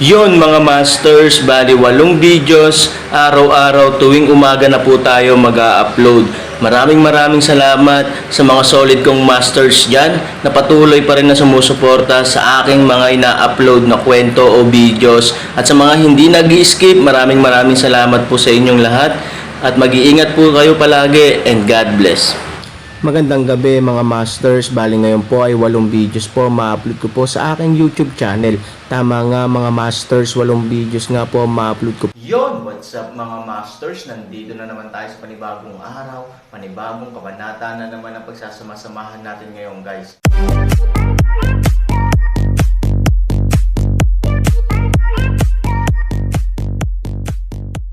Yon mga masters, bali 8 videos, araw-araw tuwing umaga na po tayo mag-a-upload. Maraming salamat sa mga solid kong masters dyan na patuloy pa rin na sumusuporta sa aking mga ina-upload na kwento o videos. At sa mga hindi nag-skip, maraming salamat po sa inyong lahat. At mag-iingat po kayo palagi and God bless. Magandang gabi mga masters, bali ngayon po ay 8 videos po ma-upload ko po sa aking YouTube channel. Tama nga mga masters, 8 videos nga po ma-upload ko. Yon, what's up mga masters? Nandito na naman tayo sa panibagong araw, panibagong kabanata na naman ang pagsasama-samahan natin ngayon guys.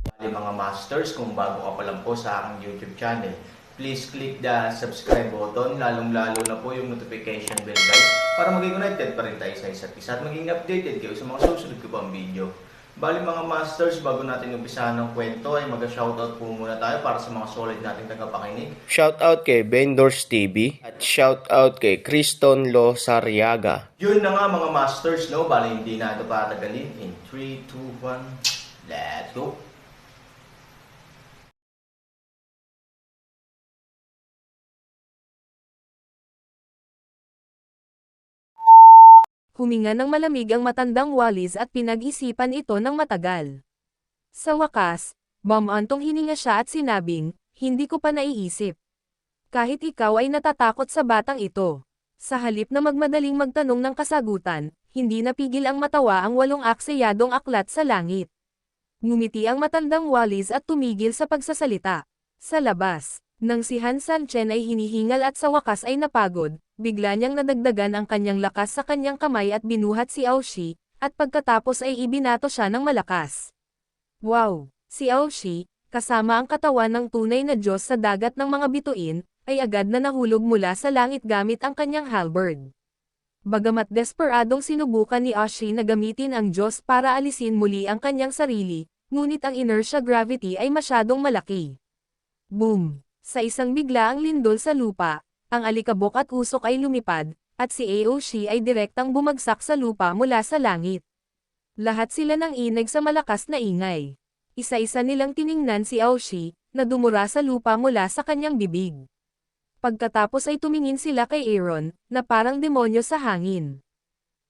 Bali mga masters, kung bago ka pa lang po sa aking YouTube channel, please click the subscribe button, lalong-lalo na po yung notification bell guys, para maging connected pa rin tayo sa isa't isa at maging updated kayo sa mga susunod ko pang video. Bali mga masters, bago natin umpisahan ng kwento ay mag-shoutout po muna tayo para sa mga solid nating tagapakinig. Shoutout kay Vendors TV at shoutout kay Criston Losariaga. Yun na nga mga masters, no? Bali hindi na ito patagalin. In 3, 2, 1, let's go! Huminga ng malamig ang matandang walis at pinag-isipan ito ng matagal. Sa wakas, bumantong hininga siya at sinabing, hindi ko pa naiisip. Kahit ikaw ay natatakot sa batang ito. Sa halip na magmadaling magtanong ng kasagutan, hindi napigil ang matawa ang 8 akseyadong aklat sa langit. Ngumiti ang matandang walis at tumigil sa pagsasalita. Sa labas, nang si Han Sanchen ay hinihingal at sa wakas ay napagod, bigla niyang nadagdagan ang kanyang lakas sa kanyang kamay at binuhat si Aoshi, at pagkatapos ay ibinato siya ng malakas. Wow! Si Aoshi, kasama ang katawan ng tunay na Diyos sa dagat ng mga bituin, ay agad na nahulog mula sa langit gamit ang kanyang halberd. Bagamat desperadong sinubukan ni Aoshi na gamitin ang Diyos para alisin muli ang kanyang sarili, ngunit ang inertia gravity ay masyadong malaki. Boom! Sa isang biglaang lindol sa lupa, ang alikabok at usok ay lumipad, at si Aoshi ay direktang bumagsak sa lupa mula sa langit. Lahat sila nang inig sa malakas na ingay. Isa-isa nilang tiningnan si Aoshi, na dumura sa lupa mula sa kanyang bibig. Pagkatapos ay tumingin sila kay Aaron, na parang demonyo sa hangin.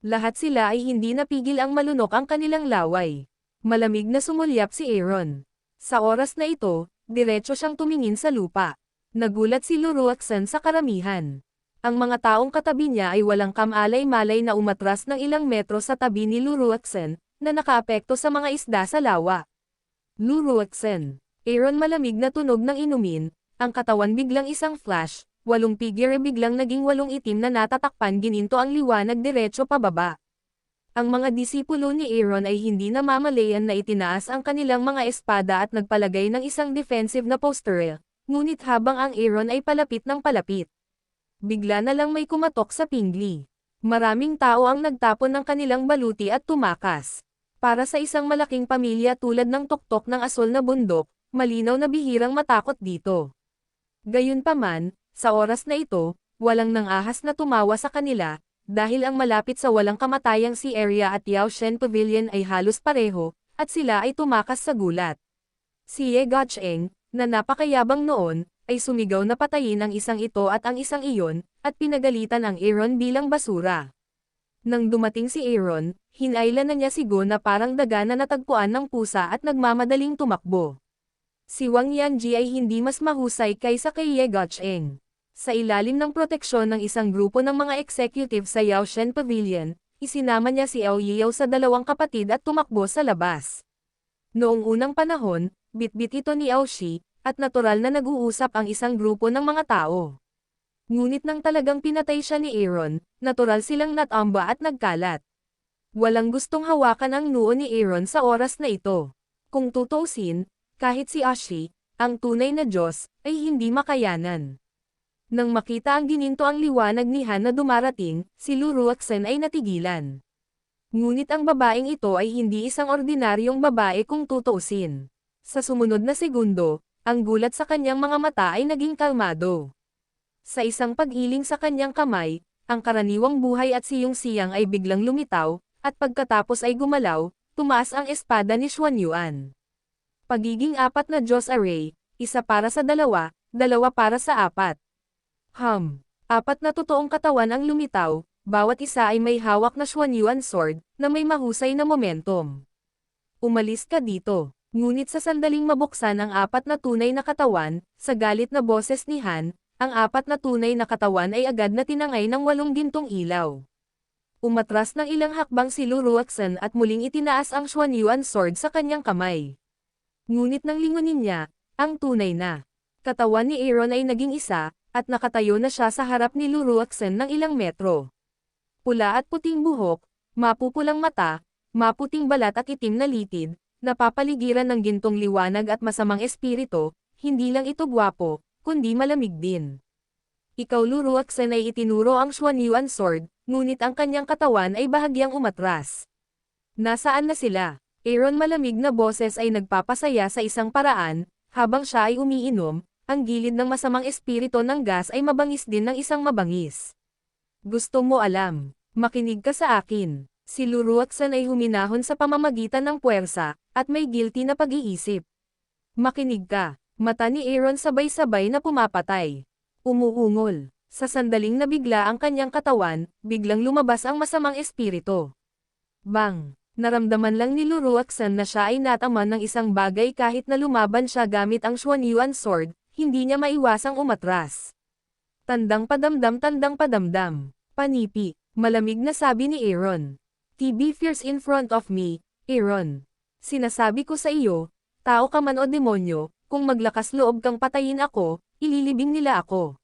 Lahat sila ay hindi napigil ang malunok ang kanilang laway. Malamig na sumulyap si Aaron. Sa oras na ito, diretso siyang tumingin sa lupa. Nagulat si Luruaksen sa karamihan. Ang mga taong katabi niya ay walang kamalay-malay na umatras ng ilang metro sa tabi ni Luruaksen, na nakaapekto sa mga isda sa lawa. Luruaksen. Aaron malamig na tunog ng inumin, ang katawan biglang isang flash, 8 figure biglang naging 8 itim na natatakpan gininto ang liwanag diretso pababa. Ang mga disipulo ni Aaron ay hindi namamalayan na itinaas ang kanilang mga espada at nagpalagay ng isang defensive na posture, ngunit habang ang Aaron ay palapit ng palapit. Bigla na lang may kumatok sa pingli. Maraming tao ang nagtapon ng kanilang baluti at tumakas. Para sa isang malaking pamilya tulad ng tuktok ng asol na bundok, malinaw na bihirang matakot dito. Gayunpaman, sa oras na ito, walang nangahas na tumawa sa kanila, dahil ang malapit sa walang kamatayang si Area at Yaoshen Pavilion ay halos pareho, at sila ay tumakas sa gulat. Si Ye Gacheng, na napakayabang noon, ay sumigaw na patayin ang isang ito at ang isang iyon, at pinagalitan ang Aaron bilang basura. Nang dumating si Aaron, hinailan na niya si Go na parang daga na natagpuan ng pusa at nagmamadaling tumakbo. Si Wang Yanji ay hindi mas mahusay kaysa kay Ye Gacheng. Sa ilalim ng proteksyon ng isang grupo ng mga executive sa Yaoshen Pavilion, isinama niya si Ao Yeo sa 2 kapatid at tumakbo sa labas. Noong unang panahon, bitbit ito ni Aoshi, at natural na nag-uusap ang isang grupo ng mga tao. Ngunit nang talagang pinatay siya ni Aaron, natural silang natamba at nagkalat. Walang gustong hawakan ang noo ni Aaron sa oras na ito. Kung tutuusin, kahit si Aoshi, ang tunay na Diyos, ay hindi makayanan. Nang makita ang gininto ang liwanag ni Han na dumarating, si Luruaksen ay natigilan. Ngunit ang babaeng ito ay hindi isang ordinaryong babae kung tutuusin. Sa sumunod na segundo, ang gulat sa kanyang mga mata ay naging kalmado. Sa isang pag-iling sa kanyang kamay, ang karaniwang buhay at siyang-siyang ay biglang lumitaw, at pagkatapos ay gumalaw, tumaas ang espada ni Xuanyuan. Pagiging apat na Diyos array, isa para sa dalawa, dalawa para sa apat. Apat na totoong katawan ang lumitaw, bawat isa ay may hawak na Xuanyuan sword, na may mahusay na momentum. Umalis ka dito. Ngunit sa sandaling mabuksan ang apat na tunay na katawan, sa galit na boses ni Han, ang apat na tunay na katawan ay agad na tinangay ng 8 gintong ilaw. Umatras ng ilang hakbang si Lu Ruoxin at muling itinaas ang Xuanyuan sword sa kanyang kamay. Ngunit nang lingunin niya, ang tunay na katawan ni Aaron ay naging isa, at nakatayo na siya sa harap ni Lu Ruoxin ng ilang metro. Pula at puting buhok, mapupulang mata, maputing balat at itim na litid, napapaligiran ng gintong liwanag at masamang espiritu, hindi lang ito gwapo, kundi malamig din. Ikaw Lu Ruoxin ay itinuro ang Xuanyuan sword, ngunit ang kanyang katawan ay bahagyang umatras. Nasaan na sila? Aaron malamig na boses ay nagpapasaya sa isang paraan, habang siya ay umiinom, ang gilid ng masamang espiritu ng gas ay mabangis din ng isang mabangis. Gusto mo alam? Makinig ka sa akin. Si Lu Ruoxin ay huminahon sa pamamagitan ng puwersa, at may guilty na pag-iisip. Makinig ka. Mata ni Aaron sabay-sabay na pumapatay. Umuungol. Sa sandaling nabigla ang kanyang katawan, biglang lumabas ang masamang espiritu. Bang! Naramdaman lang ni Lu Ruoxin na siya ay nataman ng isang bagay kahit na lumaban siya gamit ang Xuanyuan sword, hindi niya maiwasang umatras. Tandang padamdam. Panipi. Malamig na sabi ni Aaron. "Be fierce in front of me, Aaron. Sinasabi ko sa iyo, tao ka man o demonyo, kung maglakas loob kang patayin ako, ililibing nila ako.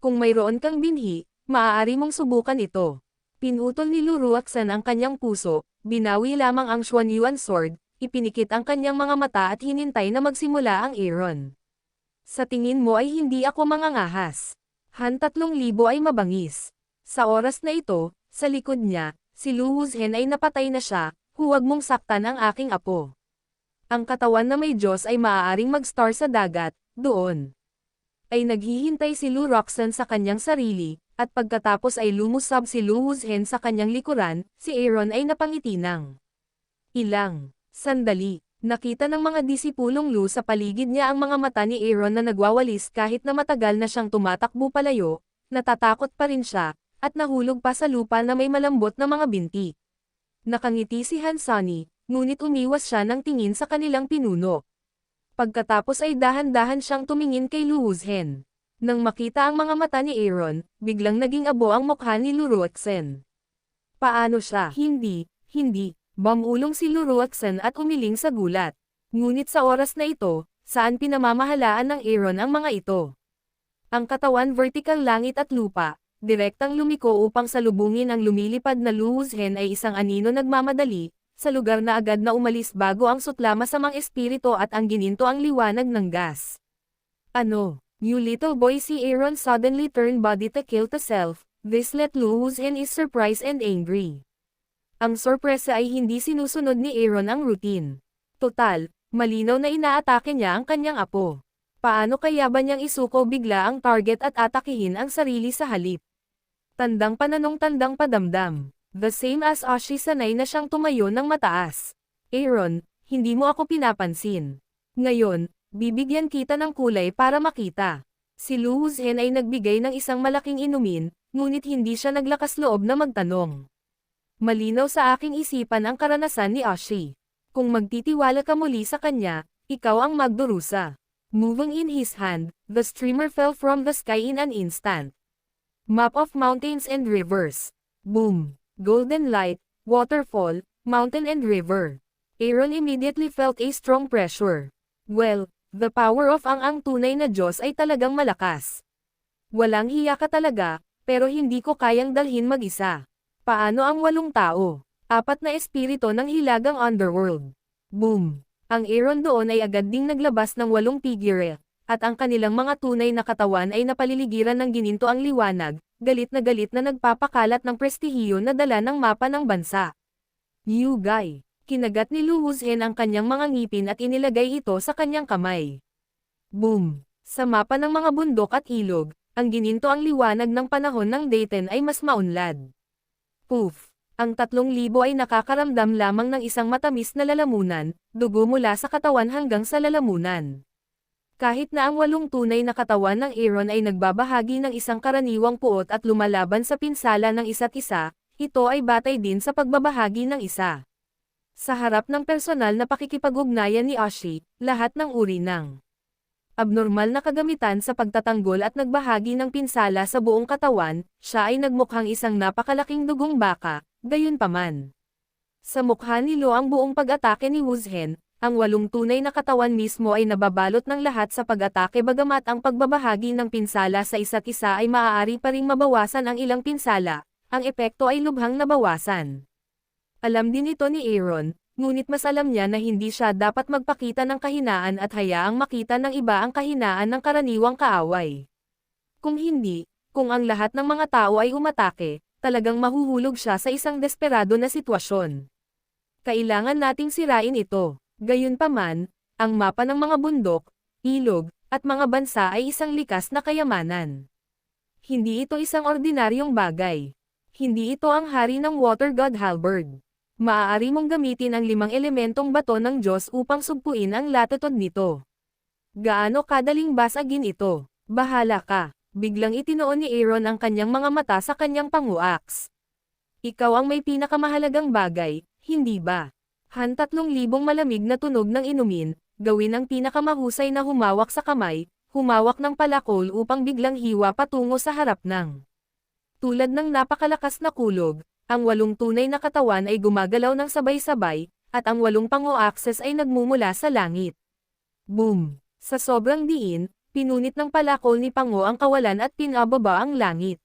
Kung mayroon kang binhi, maaari mong subukan ito." Pinutol ni Lu Ruoxin ang kanyang puso, binawi lamang ang Xuanyuan sword, ipinikit ang kanyang mga mata at hinintay na magsimula ang Aaron. "Sa tingin mo ay hindi ako mangangahas. Han 3,000 ay mabangis." Sa oras na ito, sa likod niya, si Lu Wuzhen ay napatay na siya, "Huwag mong saktan ang aking apo. Ang katawan na may Diyos ay maaaring mag-star sa dagat, doon." Ay naghihintay si Lu Ruoxin sa kanyang sarili, at pagkatapos ay lumusab si Lu Wuzhen sa kanyang likuran, si Aaron ay napangiti ng ilang sandali. Nakita ng mga disipulong Lu sa paligid niya ang mga mata ni Aaron na nagwawalis kahit na matagal na siyang tumatakbo palayo, natatakot pa rin siya, at nahulog pa sa lupa na may malambot na mga binti. Nakangiti si Han Sunny, ngunit umiwas siya ng tingin sa kanilang pinuno. Pagkatapos ay dahan-dahan siyang tumingin kay Lu Wuzhen. Nang makita ang mga mata ni Aaron, biglang naging abo ang mukha ni Lu Ruoxin. Paano siya? Hindi. Bamulong si Lu Ruoxin at umiling sa gulat. Ngunit sa oras na ito, saan pinamamahalaan ng Aaron ang mga ito? Ang katawan vertical langit at lupa, direktang lumiko upang salubungin ang lumilipad na Lu Wuzhen ay isang anino nagmamadali, sa lugar na agad na umalis bago ang sutla masamang espiritu at ang gininto ang liwanag ng gas. Ano? You little boy, si Aaron suddenly turned body to kill to self. This let Lu Wuzhen is surprised and angry. Ang sorpresa ay hindi sinusunod ni Aaron ang routine. Total, malinaw na inaatake niya ang kanyang apo. Paano kaya ba niyang isuko bigla ang target at atakihin ang sarili sa halip? Tandang padamdam. The same as Ashi, sanay na siyang tumayo ng mataas. Aaron, hindi mo ako pinapansin. Ngayon, bibigyan kita ng kulay para makita. Si Lu Wuzhen ay nagbigay ng isang malaking inumin, ngunit hindi siya naglakas loob na magtanong. Malinaw sa aking isipan ang karanasan ni Ashi. Kung magtitiwala ka muli sa kanya, ikaw ang magdurusa. Moving in his hand, the streamer fell from the sky in an instant. Map of mountains and rivers. Boom. Golden light, waterfall, mountain and river. Aaron immediately felt a strong pressure. Well, the power of ang tunay na Diyos ay talagang malakas. Walang hiya ka talaga, pero hindi ko kayang dalhin mag-isa. Paano ang 8 tao? 4 na espiritu ng hilagang underworld. Boom! Ang Aaron doon ay agad ding naglabas ng 8 figure, at ang kanilang mga tunay na katawan ay napaliligiran ng gininto ang liwanag, galit na nagpapakalat ng prestihiyo na dala ng mapa ng bansa. You guy! Kinagat ni Lu Wuzhen ang kanyang mga ngipin at inilagay ito sa kanyang kamay. Boom! Sa mapa ng mga bundok at ilog, ang gininto ang liwanag ng panahon ng Dayton ay mas maunlad. Poof! Ang 3,000 ay nakakaramdam lamang ng isang matamis na lalamunan, dugo mula sa katawan hanggang sa lalamunan. Kahit na ang 8 tunay na katawan ng Aaron ay nagbabahagi ng isang karaniwang puot at lumalaban sa pinsala ng isa't isa, ito ay batay din sa pagbabahagi ng isa. Sa harap ng personal na pakikipag-ugnayan ni Ashi, lahat ng uri ng abnormal na kagamitan sa pagtatanggol at nagbahagi ng pinsala sa buong katawan, siya ay nagmukhang isang napakalaking dugong baka, gayunpaman. Sa mukha ni Lo ang buong pag-atake ni Wuzhen, ang 8 tunay na katawan mismo ay nababalot ng lahat sa pag-atake bagamat ang pagbabahagi ng pinsala sa isa't isa ay maaari pa ring mabawasan ang ilang pinsala, ang epekto ay lubhang nabawasan. Alam din ito ni Aaron, ngunit mas alam niya na hindi siya dapat magpakita ng kahinaan at hayaang makita ng iba ang kahinaan ng karaniwang kaaway. Kung hindi, kung ang lahat ng mga tao ay umatake, talagang mahuhulog siya sa isang desperado na sitwasyon. Kailangan nating sirain ito. Gayunpaman, ang mapa ng mga bundok, ilog, at mga bansa ay isang likas na kayamanan. Hindi ito isang ordinaryong bagay. Hindi ito ang hari ng Water God Halberd. Maaari mong gamitin ang 5 elementong bato ng Diyos upang sugpuin ang latitude nito. Gaano kadaling basagin ito? Bahala ka. Biglang itinoon ni Aaron ang kanyang mga mata sa kanyang panguaks. Ikaw ang may pinakamahalagang bagay, hindi ba? 3,000 malamig na tunog ng inumin, gawin ang pinakamahusay na humawak sa kamay, humawak ng palakol upang biglang hiwa patungo sa harap ng. Tulad ng napakalakas na kulog, ang 8 tunay na katawan ay gumagalaw ng sabay-sabay, at ang 8 panguakses ay nagmumula sa langit. Boom! Sa sobrang diin, pinunit ng palakol ni Pango ang kawalan at pinababa ang langit.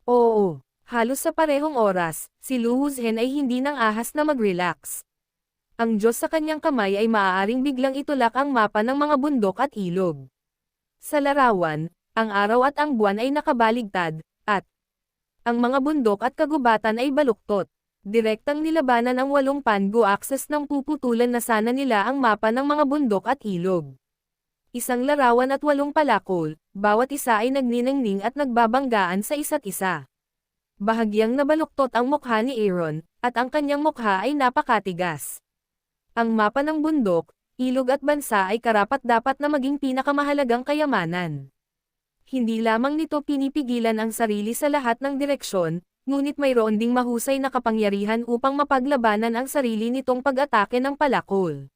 Oo, halos sa parehong oras, si Lu Wuzhen ay hindi nang ahas na mag-relax. Ang Diyos sa kanyang kamay ay maaaring biglang itulak ang mapa ng mga bundok at ilog. Sa larawan, ang araw at ang buwan ay nakabaligtad, at ang mga bundok at kagubatan ay baluktot. Direktang nilabanan ang 8 pango-axis ng puputulan na sana nila ang mapa ng mga bundok at ilog. Isang larawan at 8 palakol, bawat isa ay nagniningning at nagbabanggaan sa isa't isa. Bahagyang nabaluktot ang mukha ni Aaron, at ang kanyang mukha ay napakatigas. Ang mapa ng bundok, ilog at bansa ay karapat-dapat na maging pinakamahalagang kayamanan. Hindi lamang nito pinipigilan ang sarili sa lahat ng direksyon, ngunit mayroon ding mahusay na kapangyarihan upang mapaglabanan ang sarili nitong pag-atake ng palakol.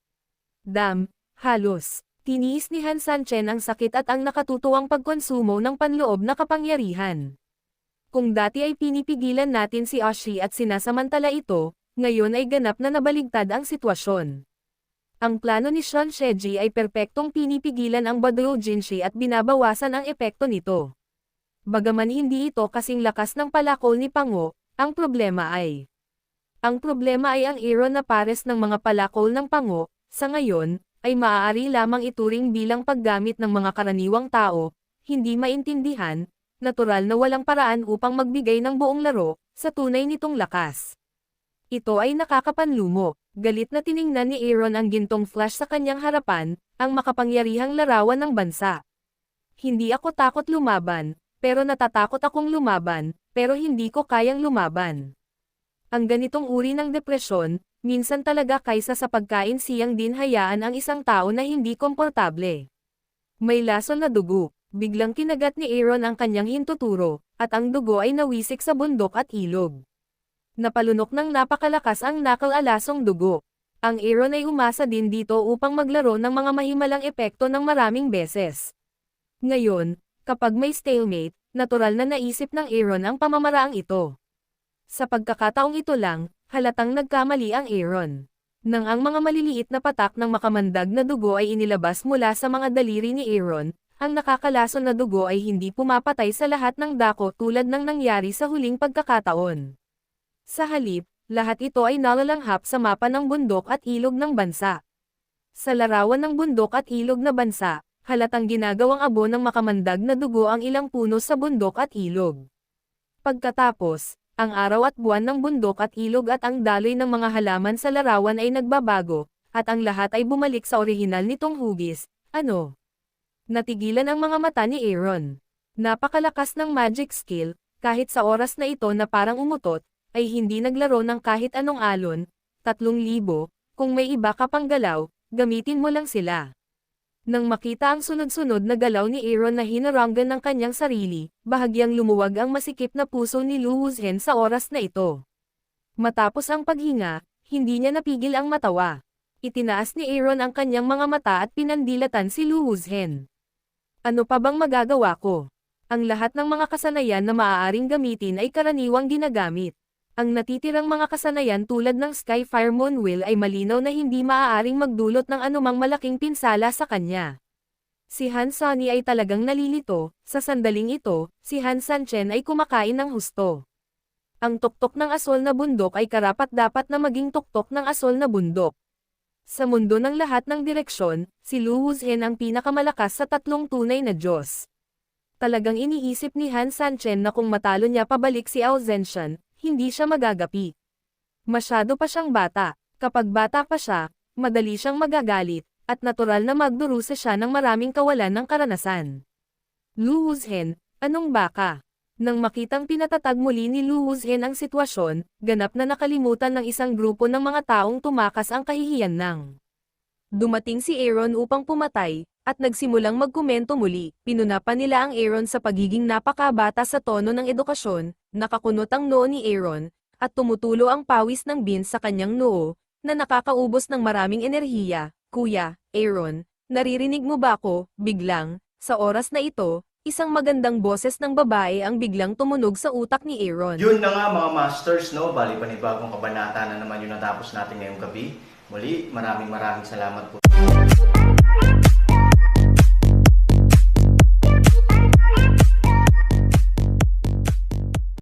Halos, tiniis ni Han Sanchen ang sakit at ang nakatutuwang pagkonsumo ng panloob na kapangyarihan. Kung dati ay pinipigilan natin si Ashi at sinasamantala ito, ngayon ay ganap na nabaligtad ang sitwasyon. Ang plano ni Shan Sheji ay perpektong pinipigilan ang Badou Jinshi at binabawasan ang epekto nito. Bagaman hindi ito kasing lakas ng palakol ni Pango, ang problema ay ang Aaron na pares ng mga palakol ng Pango, sa ngayon, ay maaari lamang ituring bilang paggamit ng mga karaniwang tao, hindi maintindihan, natural na walang paraan upang magbigay ng buong laro, sa tunay nitong lakas. Ito ay nakakapanlumo. Galit na tiningnan ni Aaron ang gintong flash sa kanyang harapan, ang makapangyarihang larawan ng bansa. Hindi ako takot lumaban, pero natatakot akong lumaban, pero hindi ko kayang lumaban. Ang ganitong uri ng depresyon, minsan talaga kaysa sa pagkain siyang din hayaan ang isang tao na hindi komportable. May lason na dugo, biglang kinagat ni Aaron ang kanyang hintuturo, at ang dugo ay nawisik sa bundok at ilog. Napalunok ng napakalakas ang nakal-alasong dugo. Ang Aaron ay umasa din dito upang maglaro ng mga mahimalang epekto ng maraming beses. Ngayon, kapag may stalemate, natural na naisip ng Aaron ang pamamaraang ito. Sa pagkakataong ito lang, halatang nagkamali ang Aaron. Nang ang mga maliliit na patak ng makamandag na dugo ay inilabas mula sa mga daliri ni Aaron, ang nakakalason na dugo ay hindi pumapatay sa lahat ng dako tulad ng nangyari sa huling pagkakataon. Sa halip, lahat ito ay nalalanghap sa mapa ng bundok at ilog ng bansa. Sa larawan ng bundok at ilog na bansa, halatang ginagawang abo ng makamandag na dugo ang ilang puno sa bundok at ilog. Pagkatapos, ang araw at buwan ng bundok at ilog at ang daloy ng mga halaman sa larawan ay nagbabago, at ang lahat ay bumalik sa orihinal nitong hugis. Natigilan ang mga mata ni Aaron. Napakalakas ng magic skill, kahit sa oras na ito na parang umutot, ay hindi naglaro ng kahit anong alon, 3,000, kung may iba ka pang galaw, gamitin mo lang sila. Nang makita ang sunod-sunod na galaw ni Aaron na hinarangan ng kanyang sarili, bahagyang lumuwag ang masikip na puso ni Lu Wuzhen sa oras na ito. Matapos ang paghinga, hindi niya napigil ang matawa. Itinaas ni Aaron ang kanyang mga mata at pinandilatan si Lu Wuzhen. Ano pa bang magagawa ko? Ang lahat ng mga kasanayan na maaaring gamitin ay karaniwang ginagamit. Ang natitirang mga kasanayan tulad ng Skyfire Moonwheel ay malinaw na hindi maaaring magdulot ng anumang malaking pinsala sa kanya. Si Han Sunny ay talagang nalilito, sa sandaling ito, si Han Sanchen ay kumakain ng husto. Ang tuktok ng asol na bundok ay karapat-dapat na maging tuktok ng asol na bundok. Sa mundo ng lahat ng direksyon, si Lu Wuzhen ang pinakamalakas sa tatlong tunay na Diyos. Talagang iniisip ni Han Sanchen na kung matalo niya pabalik si Ao Zenshan, hindi siya magagapi. Masyado pa siyang bata. Kapag bata pa siya, madali siyang magagalit, at natural na magdurusa siya ng maraming kawalan ng karanasan. Lu Wuzhen, anong baka? Nang makitang pinatatag muli ni Lu Wuzhen ang sitwasyon, ganap na nakalimutan ng isang grupo ng mga taong tumakas ang kahihiyan ng. Dumating si Aaron upang pumatay, at nagsimulang magkomento muli. Pinunapan nila ang Aaron sa pagiging napakabata sa tono ng edukasyon, nakakunot ang noo ni Aaron, at tumutulo ang pawis ng Vince sa kanyang noo, na nakakaubos ng maraming enerhiya. Kuya, Aaron, naririnig mo ba ako? Biglang, sa oras na ito, isang magandang boses ng babae ang biglang tumunog sa utak ni Aaron. Yun na nga mga masters, no? Bali panibagong kabanata na naman yung natapos natin ngayong gabi. Muli, maraming salamat po.